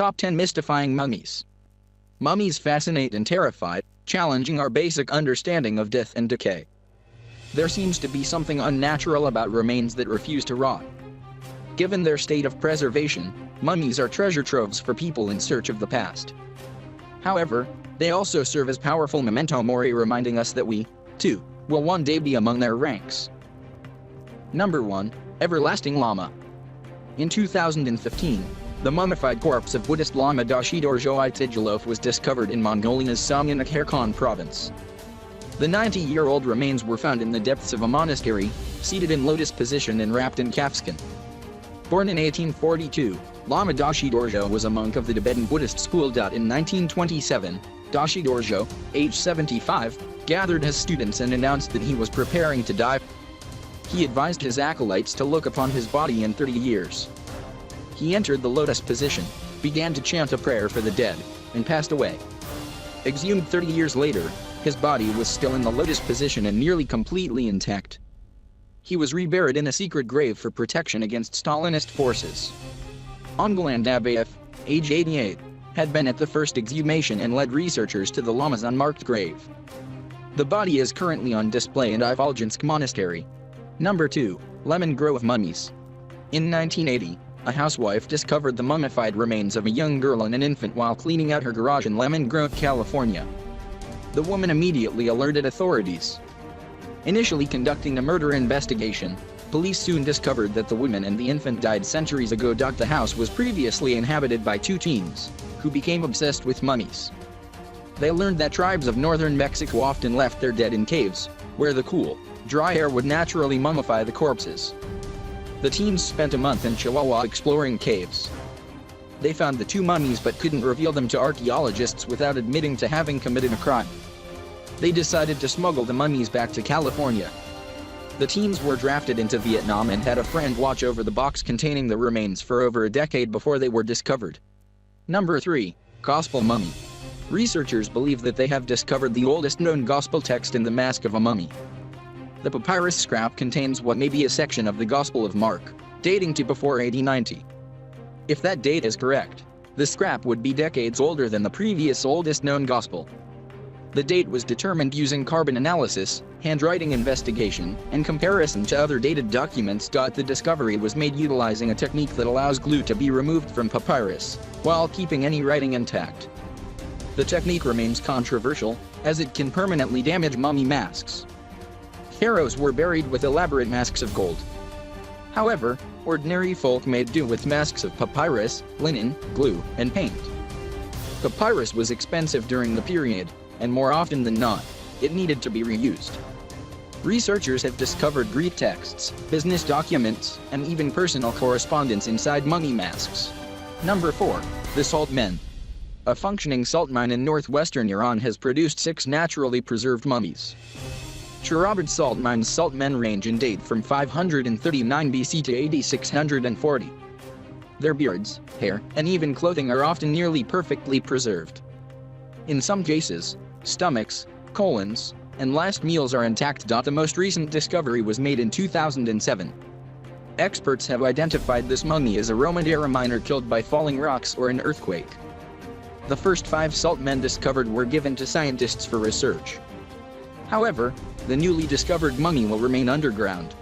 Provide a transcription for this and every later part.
Top 10 Mystifying Mummies. Mummies fascinate and terrify, challenging our basic understanding of death and decay. There seems to be something unnatural about remains that refuse to rot. Given their state of preservation, mummies are treasure troves for people in search of the past. However, they also serve as powerful memento mori, reminding us that we, too, will one day be among their ranks. Number 1. Everlasting Lama. In 2015, the mummified corpse of Buddhist Lama Dashi Dorje Itigelof was discovered in Mongolia's Samyanak Kherson province. The 90-year-old remains were found in the depths of a monastery, seated in lotus position and wrapped in calfskin. Born in 1842, Lama Dashi Dorje was a monk of the Tibetan Buddhist school. In 1927, Dashi Dorje, age 75, gathered his students and announced that he was preparing to die. He advised his acolytes to look upon his body in 30 years. He entered the lotus position, began to chant a prayer for the dead, and passed away. Exhumed 30 years later, his body was still in the lotus position and nearly completely intact. He was reburied in a secret grave for protection against Stalinist forces. Ongaland Abayev, age 88, had been at the first exhumation and led researchers to the Lama's unmarked grave. The body is currently on display in Ivolginsk Monastery. Number 2. Lemon Grove Mummies. In 1980, a housewife discovered the mummified remains of a young girl and an infant while cleaning out her garage in Lemon Grove, California. The woman immediately alerted authorities. Initially conducting a murder investigation, police soon discovered that the woman and the infant died centuries ago. The house was previously inhabited by two teens, who became obsessed with mummies. They learned that tribes of northern Mexico often left their dead in caves, where the cool, dry air would naturally mummify the corpses. The teens spent a month in Chihuahua exploring caves. They found the two mummies but couldn't reveal them to archaeologists without admitting to having committed a crime. They decided to smuggle the mummies back to California. The teens were drafted into Vietnam and had a friend watch over the box containing the remains for over a decade before they were discovered. Number 3. Gospel Mummy. Researchers believe that they have discovered the oldest known gospel text in the mask of a mummy. The papyrus scrap contains what may be a section of the Gospel of Mark, dating to before AD 90. If that date is correct, the scrap would be decades older than the previous oldest known gospel. The date was determined using carbon analysis, handwriting investigation, and comparison to other dated documents. The discovery was made utilizing a technique that allows glue to be removed from papyrus, while keeping any writing intact. The technique remains controversial, as it can permanently damage mummy masks. Pharaohs were buried with elaborate masks of gold. However, ordinary folk made do with masks of papyrus, linen, glue, and paint. Papyrus was expensive during the period, and more often than not, it needed to be reused. Researchers have discovered Greek texts, business documents, and even personal correspondence inside mummy masks. Number 4. The Salt Men. A functioning salt mine in northwestern Iran has produced 6 naturally preserved mummies. Cherabad salt mine's salt men range in date from 539 BC to AD 640. Their beards, hair, and even clothing are often nearly perfectly preserved. In some cases, stomachs, colons, and last meals are intact. The most recent discovery was made in 2007. Experts have identified this mummy as a Roman era miner killed by falling rocks or an earthquake. The first 5 salt men discovered were given to scientists for research. However, the newly discovered mummy will remain underground.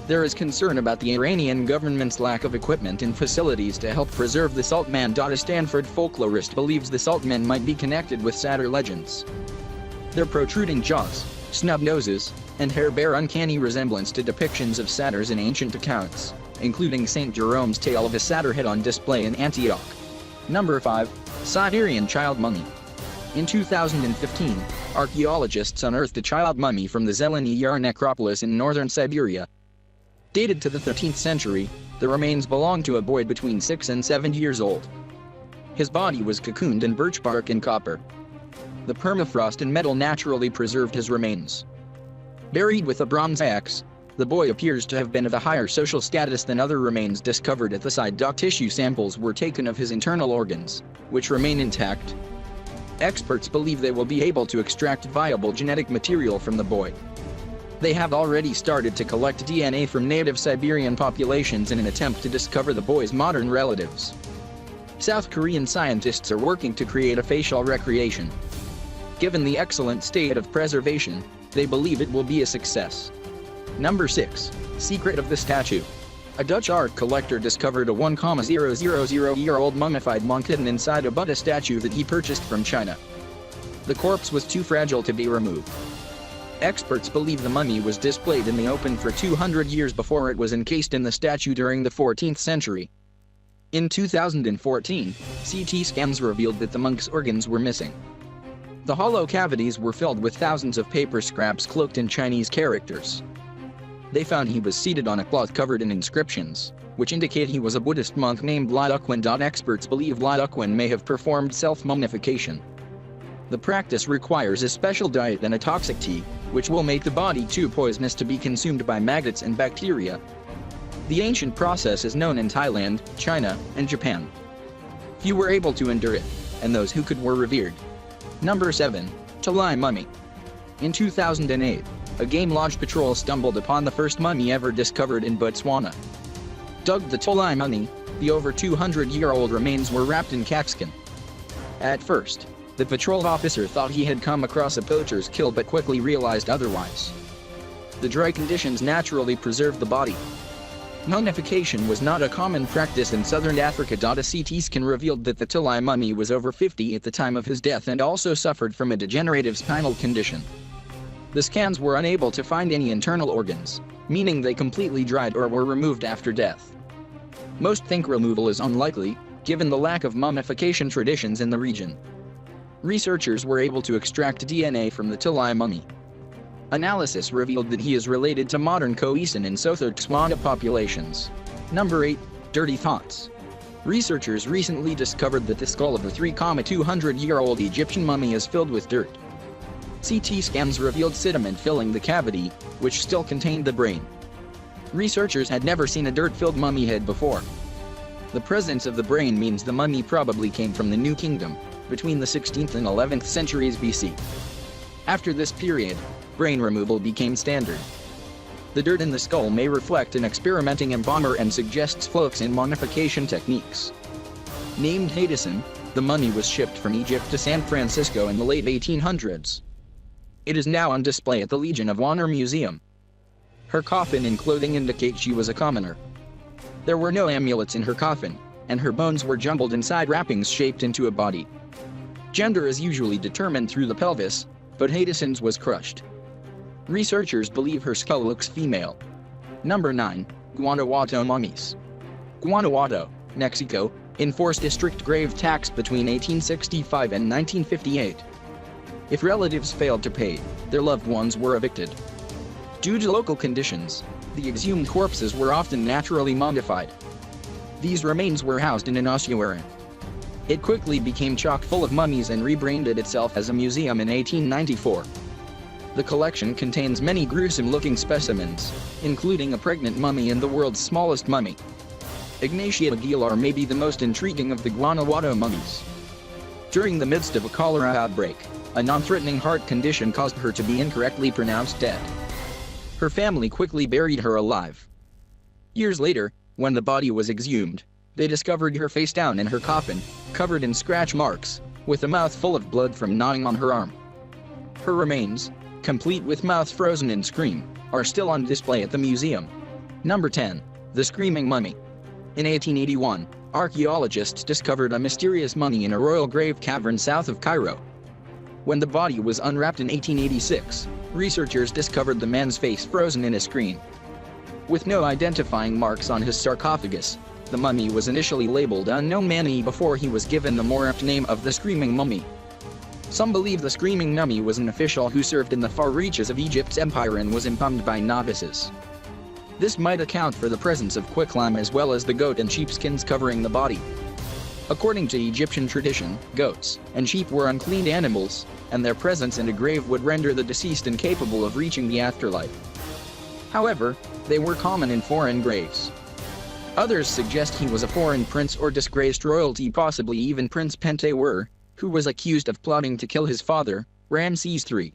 There is concern about the Iranian government's lack of equipment and facilities to help preserve the salt man. A Stanford folklorist believes the salt men might be connected with satyr legends. Their protruding jaws, snub noses, and hair bear uncanny resemblance to depictions of satyrs in ancient accounts, including St. Jerome's tale of a satyr head on display in Antioch. Number 5. Siberian Child Mummy. In 2015, archaeologists unearthed a child mummy from the Zeleny Yar necropolis in northern Siberia. Dated to the 13th century, the remains belong to a boy between 6 and 7 years old. His body was cocooned in birch bark and copper. The permafrost and metal naturally preserved his remains. Buried with a bronze axe, the boy appears to have been of a higher social status than other remains discovered at the site. Tissue samples were taken of his internal organs, which remain intact. Experts believe they will be able to extract viable genetic material from the boy. They have already started to collect DNA from native Siberian populations in an attempt to discover the boy's modern relatives. South Korean scientists are working to create a facial recreation. Given the excellent state of preservation, they believe it will be a success. Number 6. Secret of the statue. A Dutch art collector discovered a 1,000-year-old mummified monk hidden inside a Buddha statue that he purchased from China. The corpse was too fragile to be removed. Experts believe the mummy was displayed in the open for 200 years before it was encased in the statue during the 14th century. In 2014, CT scans revealed that the monk's organs were missing. The hollow cavities were filled with thousands of paper scraps cloaked in Chinese characters. They found he was seated on a cloth covered in inscriptions, which indicate he was a Buddhist monk named Lai Duquan. Experts believe Lai Duquan may have performed self-mummification. The practice requires a special diet and a toxic tea, which will make the body too poisonous to be consumed by maggots and bacteria. The ancient process is known in Thailand, China, and Japan. Few were able to endure it, and those who could were revered. Number 7. Tuli Mummy. In 2008, a Game Lodge patrol stumbled upon the first mummy ever discovered in Botswana. Dubbed the Tuli Mummy, the over 200-year-old remains were wrapped in calfskin. At first, the patrol officer thought he had come across a poacher's kill but quickly realized otherwise. The dry conditions naturally preserved the body. Mummification was not a common practice in southern Africa. A CT scan revealed that the Tuli Mummy was over 50 at the time of his death and also suffered from a degenerative spinal condition. The scans were unable to find any internal organs, meaning they completely dried or were removed after death. Most think removal is unlikely, given the lack of mummification traditions in the region. Researchers were able to extract DNA from the Tuli Mummy. Analysis revealed that he is related to modern Khoisan and Sotho Tswana populations. Number 8. Dirty thoughts. Researchers recently discovered that the skull of the 3,200-year-old Egyptian mummy is filled with dirt. CT scans revealed sediment filling the cavity, which still contained the brain. Researchers had never seen a dirt-filled mummy head before. The presence of the brain means the mummy probably came from the New Kingdom, between the 16th and 11th centuries BC. After this period, brain removal became standard. The dirt in the skull may reflect an experimenting embalmer and suggests flaws in mummification techniques. Named Hadesan, the mummy was shipped from Egypt to San Francisco in the late 1800s. It is now on display at the Legion of Honor Museum. Her coffin and clothing indicate she was a commoner. There were no amulets in her coffin, and her bones were jumbled inside wrappings shaped into a body. Gender is usually determined through the pelvis, but Hadesan's was crushed. Researchers believe her skull looks female. Number 9. Guanajuato Mummies. Guanajuato, Mexico, enforced a strict grave tax between 1865 and 1958. If relatives failed to pay, their loved ones were evicted. Due to local conditions, the exhumed corpses were often naturally mummified. These remains were housed in an ossuary. It quickly became chock full of mummies and rebranded itself as a museum in 1894. The collection contains many gruesome-looking specimens, including a pregnant mummy and the world's smallest mummy. Ignacia Aguilar may be the most intriguing of the Guanajuato mummies. During the midst of a cholera outbreak, a non-threatening heart condition caused her to be incorrectly pronounced dead. Her family quickly buried her alive. Years later, when the body was exhumed, they discovered her face down in her coffin, covered in scratch marks, with a mouth full of blood from gnawing on her arm. Her remains, complete with mouth frozen in scream, are still on display at the museum. Number 10. The Screaming Mummy. In 1881, archaeologists discovered a mysterious mummy in a royal grave cavern south of Cairo. When the body was unwrapped in 1886, researchers discovered the man's face frozen in a screen. With no identifying marks on his sarcophagus, the mummy was initially labeled Unknown Mummy before he was given the more apt name of the Screaming Mummy. Some believe the Screaming Mummy was an official who served in the far reaches of Egypt's empire and was embalmed by novices. This might account for the presence of quicklime as well as the goat and sheepskins covering the body. According to Egyptian tradition, goats and sheep were unclean animals, and their presence in a grave would render the deceased incapable of reaching the afterlife. However, they were common in foreign graves. Others suggest he was a foreign prince or disgraced royalty, possibly even Prince Pentawere, who was accused of plotting to kill his father, Ramses III.